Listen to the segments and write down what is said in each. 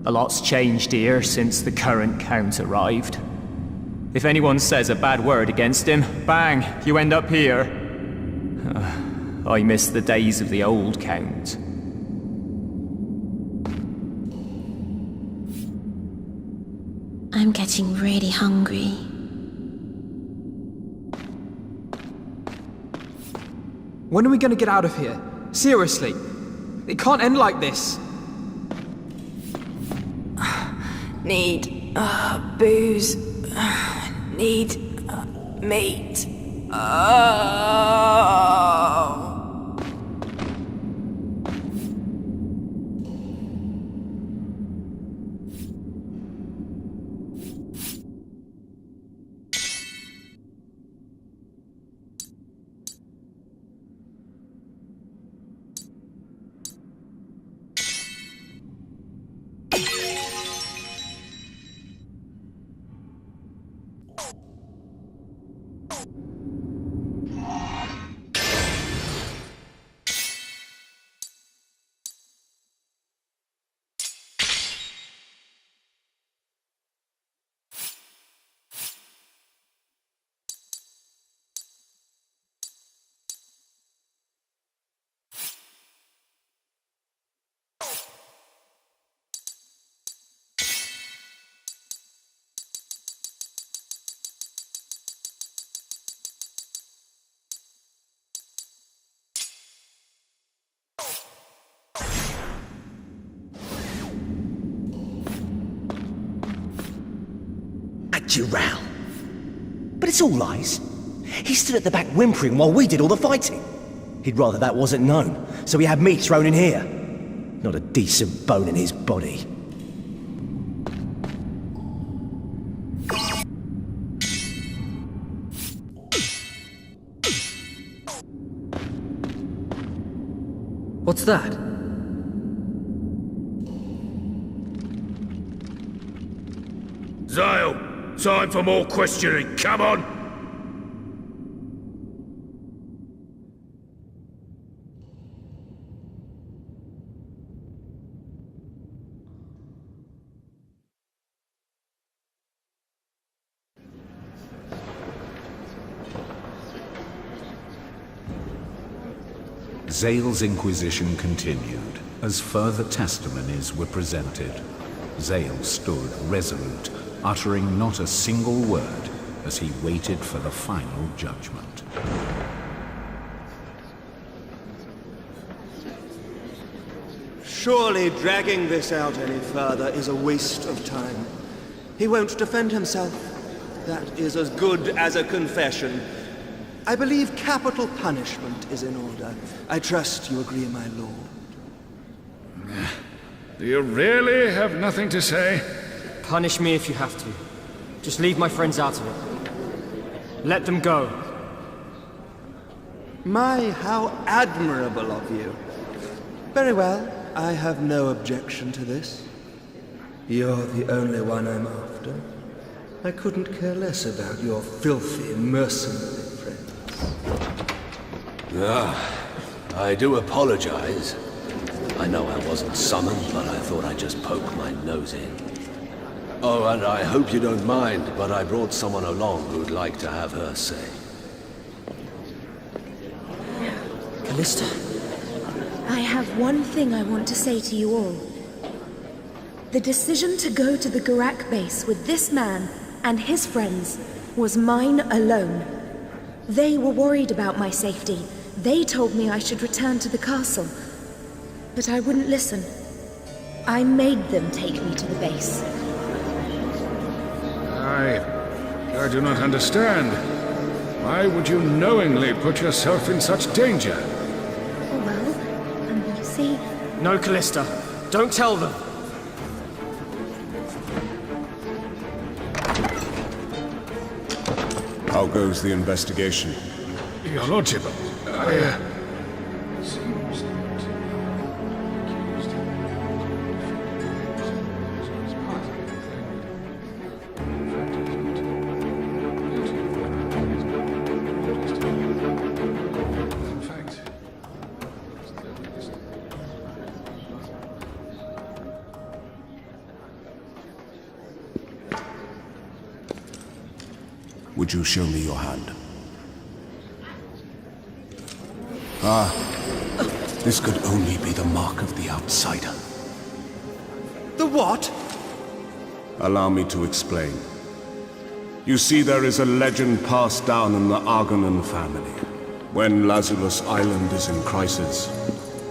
A lot's changed here since the current Count arrived. If anyone says a bad word against him, bang, you end up here. I miss the days of the old Count. I'm getting really hungry. When are we gonna get out of here? Seriously. It can't end like this. Need booze. Need meat. Oh. You row. But it's all lies. He stood at the back whimpering while we did all the fighting. He'd rather that wasn't known, so he had me thrown in here. Not a decent bone in his body. What's that? Zale! Time for more questioning, come on! Zale's inquisition continued, as further testimonies were presented. Zale stood resolute, uttering not a single word as he waited for the final judgment. Surely dragging this out any further is a waste of time. He won't defend himself. That is as good as a confession. I believe capital punishment is in order. I trust you agree, my lord. Do you really have nothing to say? Punish me if you have to. Just leave my friends out of it. Let them go. My, how admirable of you. Very well, I have no objection to this. You're the only one I'm after. I couldn't care less about your filthy, mercenary friends. I do apologize. I know I wasn't summoned, but I thought I'd just poke my nose in. Oh, and I hope you don't mind, but I brought someone along who'd like to have her say. Callista. I have one thing I want to say to you all. The decision to go to the Gurak base with this man and his friends was mine alone. They were worried about my safety. They told me I should return to the castle. But I wouldn't listen. I made them take me to the base. I do not understand. Why would you knowingly put yourself in such danger? Well, you see... No, Callista. Don't tell them. How goes the investigation? Your Lordship, Would you show me your hand? Ah, this could only be the mark of the outsider. The what? Allow me to explain. You see, there is a legend passed down in the Argonan family. When Lazulus Island is in crisis,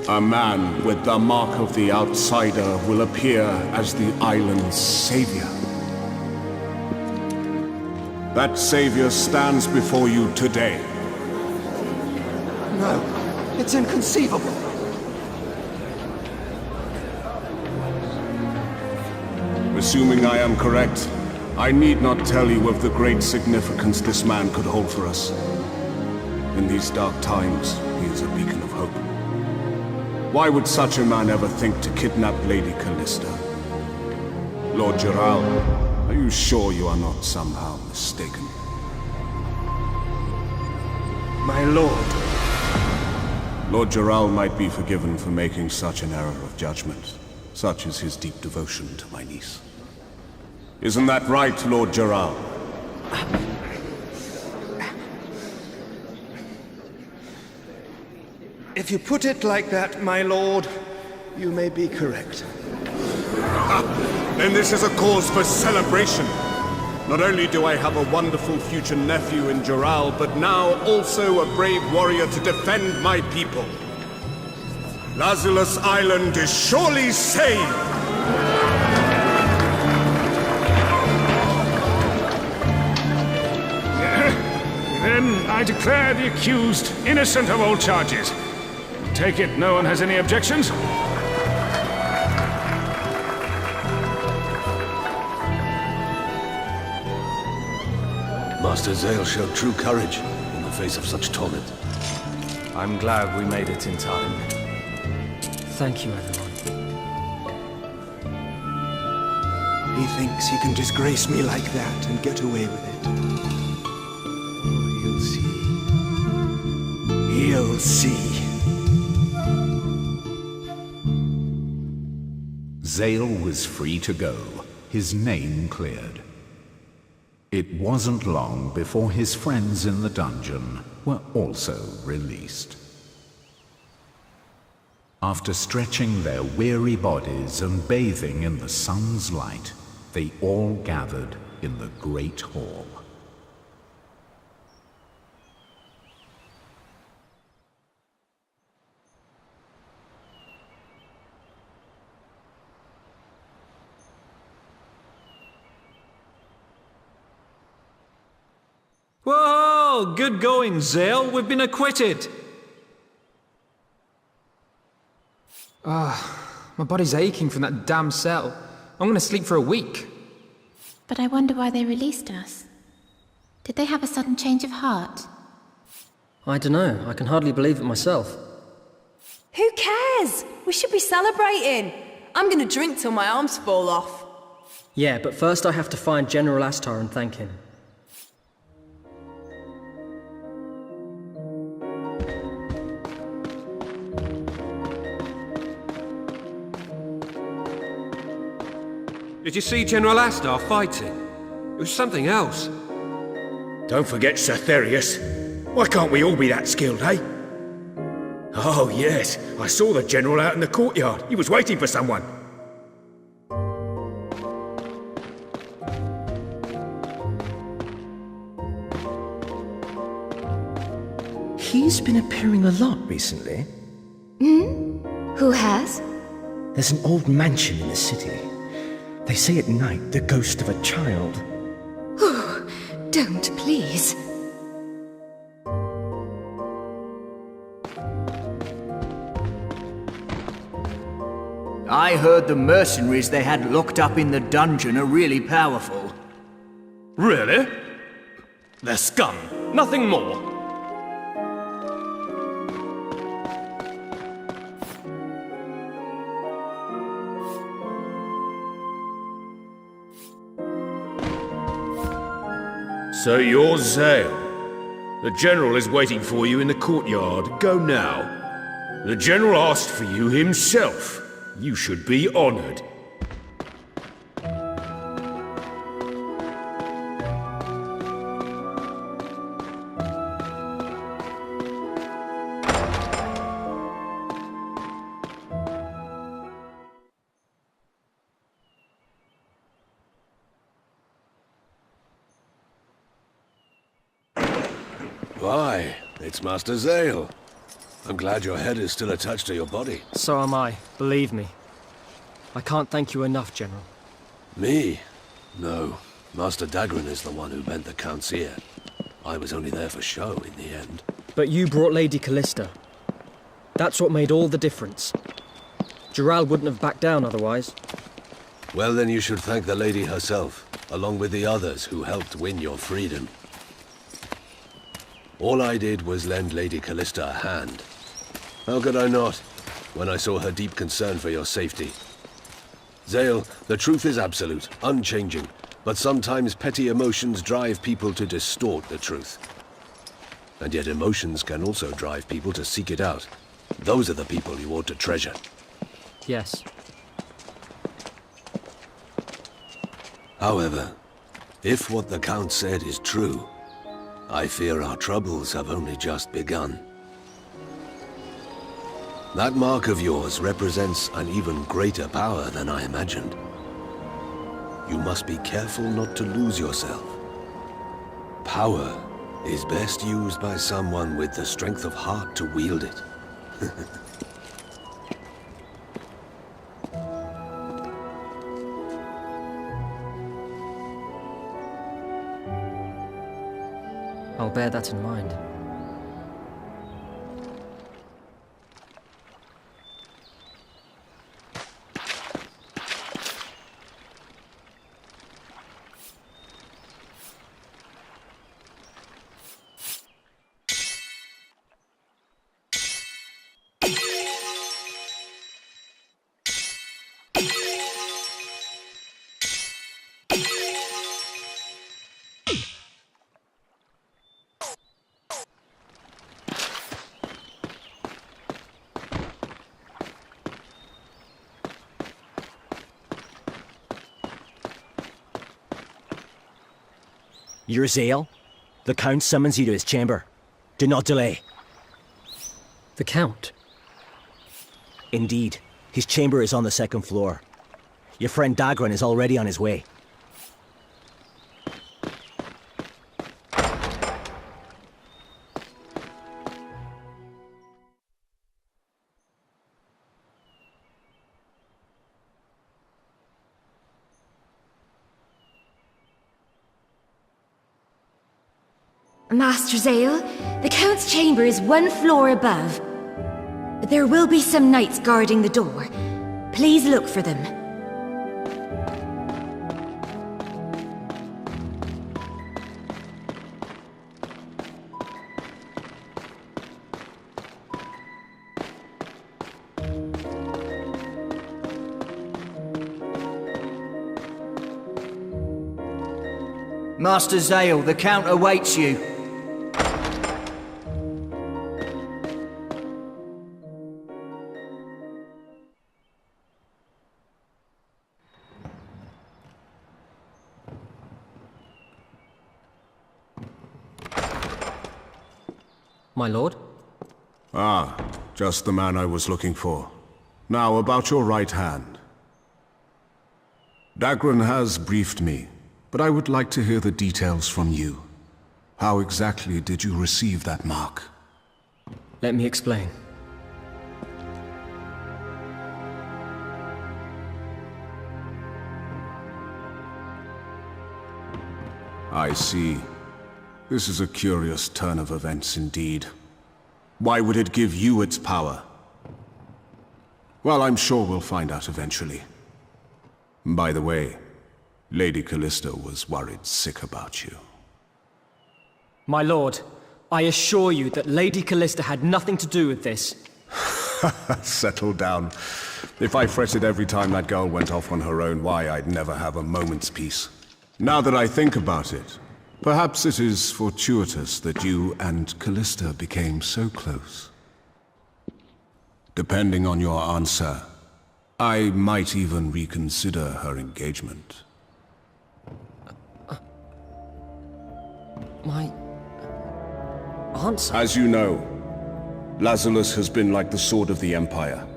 a man with the mark of the outsider will appear as the island's savior. That savior stands before you today. No, it's inconceivable. Assuming I am correct, I need not tell you of the great significance this man could hold for us. In these dark times, he is a beacon of hope. Why would such a man ever think to kidnap Lady Callista? Lord Geralt, are you sure you are not somehow mistaken? My lord. Lord Geralt might be forgiven for making such an error of judgment. Such is his deep devotion to my niece. Isn't that right, Lord Geralt? If you put it like that, my lord, you may be correct. Then this is a cause for celebration. Not only do I have a wonderful future nephew in Geralt, but now also a brave warrior to defend my people. Lazulus Island is surely saved! Then I declare the accused innocent of all charges. Take it no one has any objections? Master Zale showed true courage in the face of such torment. I'm glad we made it in time. Thank you, everyone. He thinks he can disgrace me like that and get away with it. Oh, he'll see. He'll see. Zale was free to go, his name cleared. It wasn't long before his friends in the dungeon were also released. After stretching their weary bodies and bathing in the sun's light, they all gathered in the Great Hall. Whoa! Good going, Zale. We've been acquitted. My body's aching from that damn cell. I'm gonna sleep for a week. But I wonder why they released us. Did they have a sudden change of heart? I don't know. I can hardly believe it myself. Who cares? We should be celebrating. I'm gonna drink till my arms fall off. Yeah, but first I have to find General Astar and thank him. Did you see General Astar fighting? It was something else. Don't forget Sir Therius. Why can't we all be that skilled, eh? Oh, yes. I saw the General out in the courtyard. He was waiting for someone. He's been appearing a lot recently. Who has? There's an old mansion in the city. They say at night the ghost of a child. Oh, don't, please. I heard the mercenaries they had locked up in the dungeon are really powerful. Really? They're scum. Nothing more. So you're Zale. The General is waiting for you in the courtyard. Go now. The General asked for you himself. You should be honored. Why, it's Master Zale. I'm glad your head is still attached to your body. So am I, believe me. I can't thank you enough, General. Me? No. Master Dagran is the one who bent the Count's ear. I was only there for show in the end. But you brought Lady Callista. That's what made all the difference. Gerald wouldn't have backed down otherwise. Well, then you should thank the lady herself, along with the others who helped win your freedom. All I did was lend Lady Callista a hand. How could I not, when I saw her deep concern for your safety? Zale, the truth is absolute, unchanging, but sometimes petty emotions drive people to distort the truth. And yet emotions can also drive people to seek it out. Those are the people you ought to treasure. Yes. However, if what the Count said is true, I fear our troubles have only just begun. That mark of yours represents an even greater power than I imagined. You must be careful not to lose yourself. Power is best used by someone with the strength of heart to wield it. I'll bear that in mind. You're Zale? The Count summons you to his chamber. Do not delay. The Count? Indeed. His chamber is on the 2nd floor. Your friend Dagran is already on his way. Master Zale, the Count's chamber is 1 floor above. There will be some knights guarding the door. Please look for them. Master Zale, the Count awaits you. My lord? Ah, just the man I was looking for. Now, about your right hand. Dagran has briefed me, but I would like to hear the details from you. How exactly did you receive that mark? Let me explain. I see. This is a curious turn of events indeed. Why would it give you its power? Well, I'm sure we'll find out eventually. By the way, Lady Callista was worried sick about you. My lord, I assure you that Lady Callista had nothing to do with this. Settle down. If I fretted every time that girl went off on her own, why, I'd never have a moment's peace. Now that I think about it, perhaps it is fortuitous that you and Callista became so close. Depending on your answer, I might even reconsider her engagement. My answer? As you know, Lazarus has been like the sword of the Empire,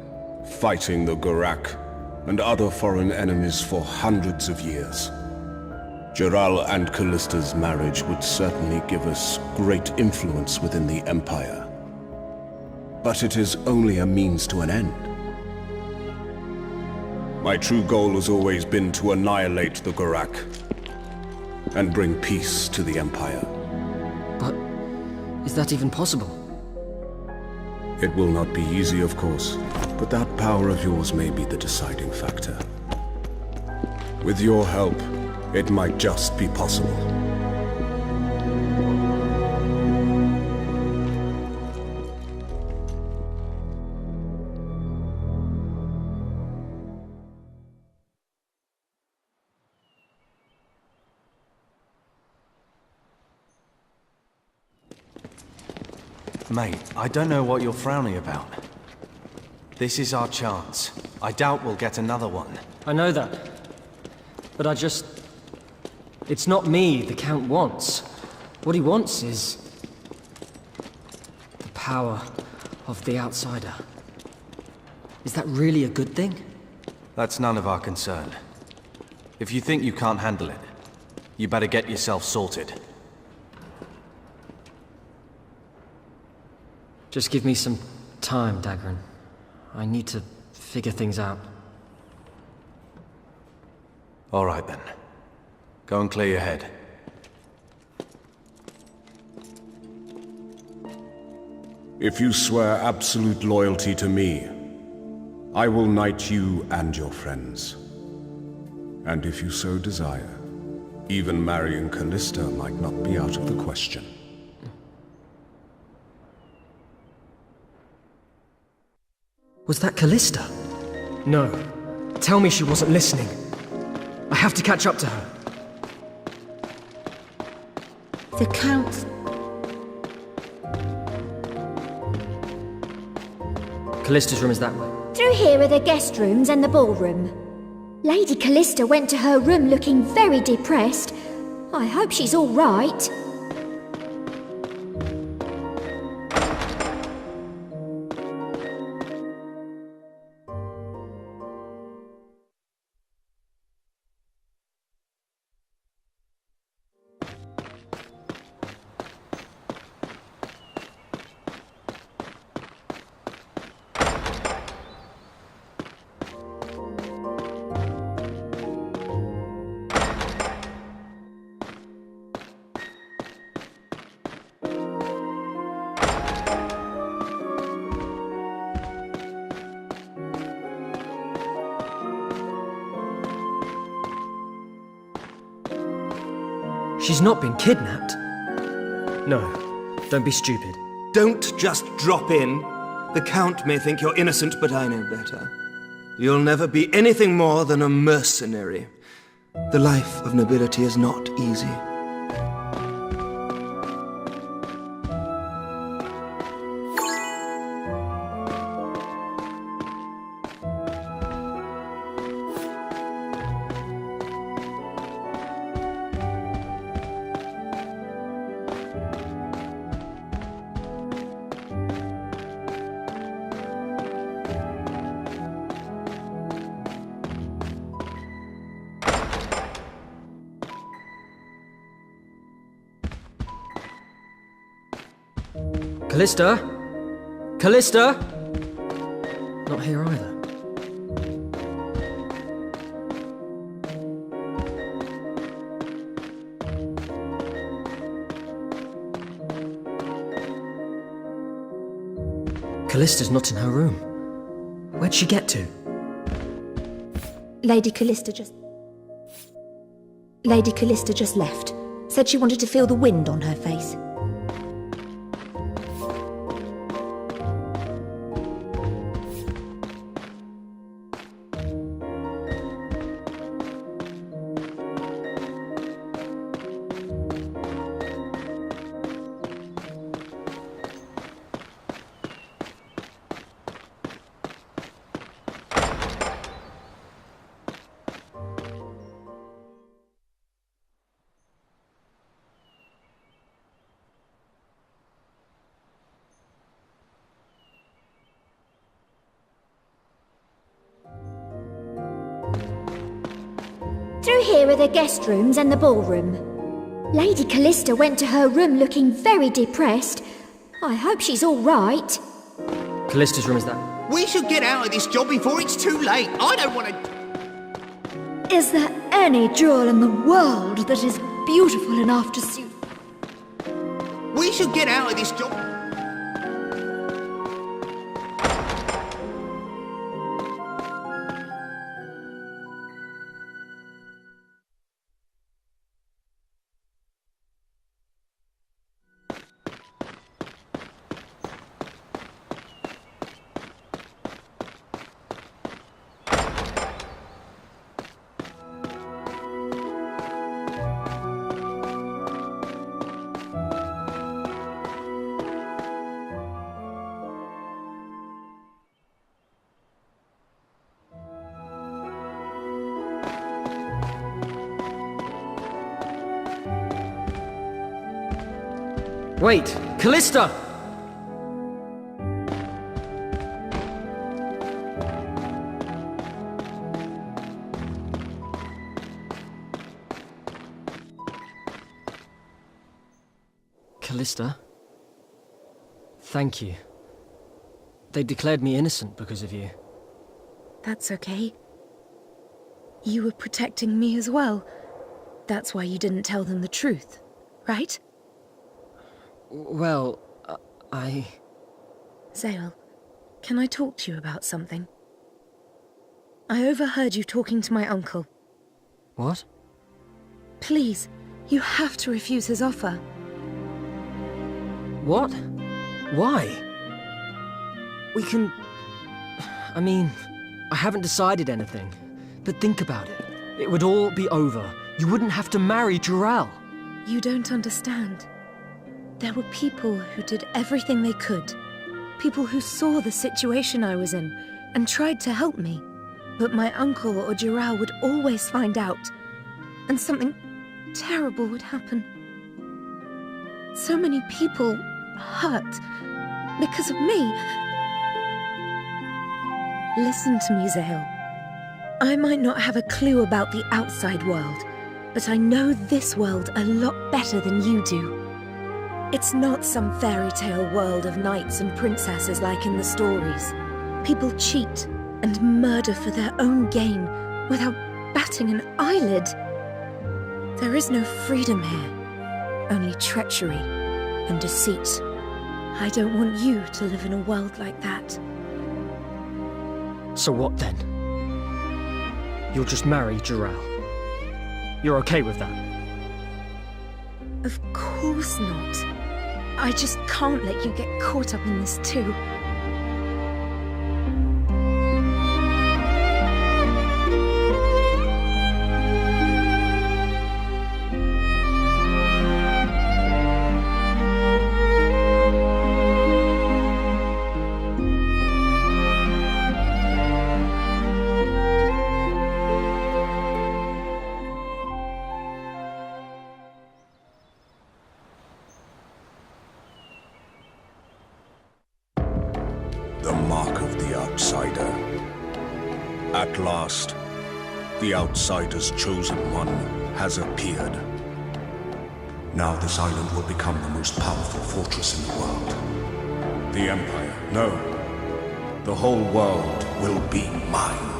fighting the Gurak and other foreign enemies for hundreds of years. Jural and Callista's marriage would certainly give us great influence within the Empire. But it is only a means to an end. My true goal has always been to annihilate the Gurak and bring peace to the Empire. But is that even possible? It will not be easy, of course, but that power of yours may be the deciding factor. With your help, it might just be possible. Mate, I don't know what you're frowning about. This is our chance. I doubt we'll get another one. I know that. But I just... It's not me the Count wants. What he wants is... the power of the outsider. Is that really a good thing? That's none of our concern. If you think you can't handle it, you better get yourself sorted. Just give me some time, Dagran. I need to figure things out. All right then. Go and clear your head. If you swear absolute loyalty to me, I will knight you and your friends. And if you so desire, even marrying Callista might not be out of the question. Was that Callista? No. Tell me she wasn't listening. I have to catch up to her. The Count... Callista's room is that way. Through here are the guest rooms and the ballroom. Lady Callista went to her room looking very depressed. I hope she's all right. She's not been kidnapped. No, don't be stupid. Don't just drop in. The Count may think you're innocent, but I know better. You'll never be anything more than a mercenary. The life of nobility is not easy. Callista? Callista? Not here either. Callista's not in her room. Where'd she get to? Lady Callista just left. Said she wanted to feel the wind on her face. Here are the guest rooms and the ballroom. Lady Callista went to her room looking very depressed. I hope she's all right. Callista's room is that? We should get out of this job before it's too late. I don't want to... Is there any jewel in the world that is beautiful enough to suit... We should get out of this job... Wait! Callista! Callista? Thank you. They declared me innocent because of you. That's okay. You were protecting me as well. That's why you didn't tell them the truth, right? Well, I... Zale, can I talk to you about something? I overheard you talking to my uncle. What? Please, you have to refuse his offer. What? Why? We can... I mean, I haven't decided anything. But think about it. It would all be over. You wouldn't have to marry Dural. You don't understand. There were people who did everything they could. People who saw the situation I was in and tried to help me. But my uncle or Dural would always find out. And something terrible would happen. So many people hurt because of me. Listen to me, Zale. I might not have a clue about the outside world, but I know this world a lot better than you do. It's not some fairy tale world of knights and princesses like in the stories. People cheat and murder for their own gain without batting an eyelid. There is no freedom here, only treachery and deceit. I don't want you to live in a world like that. So what then? You'll just marry Dural. You're okay with that? Of course not. I just can't let you get caught up in this too. At last, the Outsider's chosen one has appeared. Now this island will become the most powerful fortress in the world. The Empire, no. The whole world will be mine.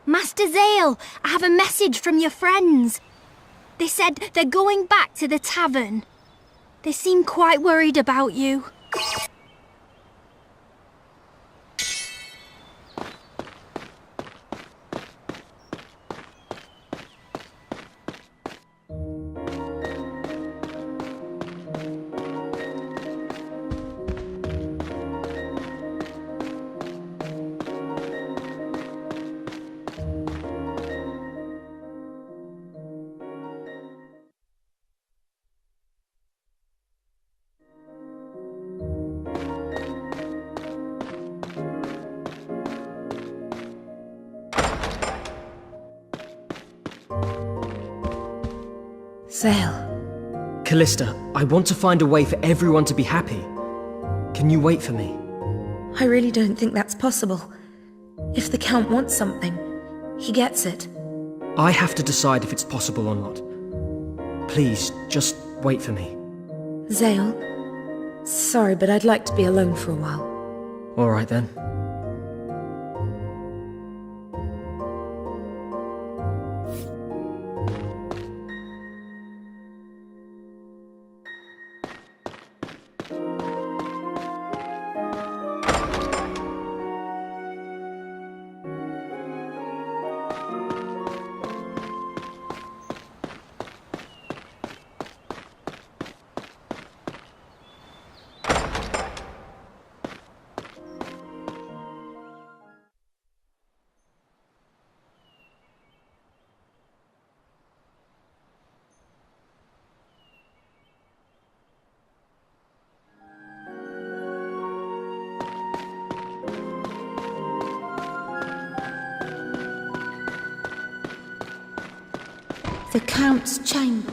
Master Zale, I have a message from your friends. They said they're going back to the tavern. They seem quite worried about you. Zale. Callista, I want to find a way for everyone to be happy. Can you wait for me? I really don't think that's possible. If the Count wants something, he gets it. I have to decide if it's possible or not. Please, just wait for me. Zale, sorry, but I'd like to be alone for a while. All right then. The Count's chamber.